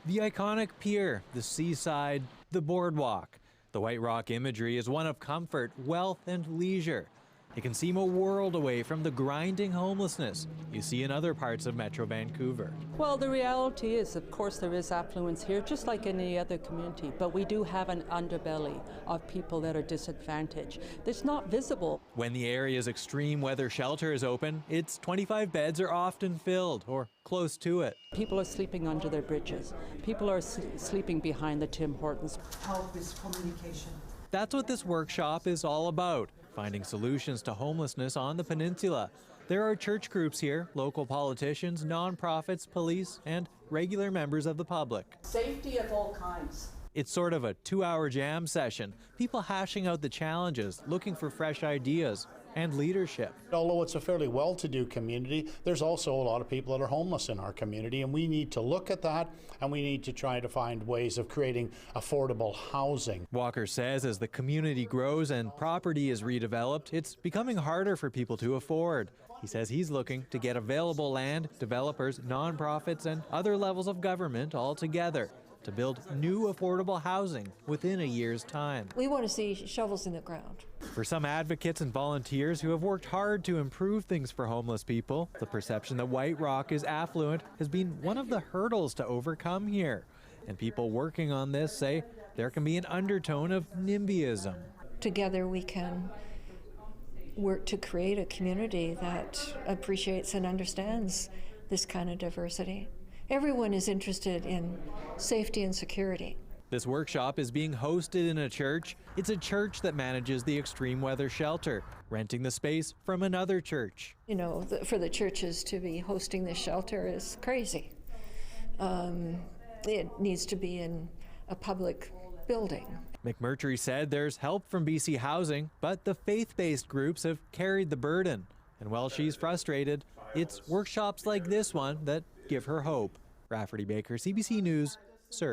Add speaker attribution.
Speaker 1: The iconic pier, the seaside, the boardwalk. The White Rock imagery is one of comfort, wealth, and leisure. It can seem a world away from the grinding homelessness you see in other parts of Metro Vancouver.
Speaker 2: Well, the reality is, of course, there is affluence here, just like in any other community, but we do have an underbelly of people that are disadvantaged that's not visible.
Speaker 1: When the area's extreme weather shelter is open, its 25 beds are often filled or close to it.
Speaker 2: People are sleeping under their bridges. People are sleeping behind the Tim Hortons.
Speaker 3: Help is communication.
Speaker 1: That's what this workshop is all about, finding solutions to homelessness on the peninsula. There are church groups here, local politicians, nonprofits, police, and regular members of the public.
Speaker 2: Safety of all kinds.
Speaker 1: It's sort of a 2-hour jam session, people hashing out the challenges, looking for fresh ideas and leadership.
Speaker 4: Although it's a fairly well-to-do community, there's also a lot of people that are homeless in our community, and we need to look at that, and we need to try to find ways of creating affordable housing.
Speaker 1: Walker says as the community grows and property is redeveloped, it's becoming harder for people to afford. He says he's looking to get available land, developers, nonprofits, and other levels of government all together to build new affordable housing within a year's time.
Speaker 5: We want to see shovels in the ground.
Speaker 1: For some advocates and volunteers who have worked hard to improve things for homeless people, the perception that White Rock is affluent has been one of the hurdles to overcome here. And people working on this say there can be an undertone of NIMBYism.
Speaker 5: Together we can work to create a community that appreciates and understands this kind of diversity. Everyone is interested in safety and security.
Speaker 1: This workshop is being hosted in a church. It's a church that manages the extreme weather shelter, renting the space from another church.
Speaker 5: You know, for the churches to be hosting this shelter is crazy. It needs to be in a public building.
Speaker 1: McMurtry said there's help from BC Housing, but the faith-based groups have carried the burden. And while she's frustrated, it's workshops like this one that give her hope. Rafferty Baker, CBC News, Surrey.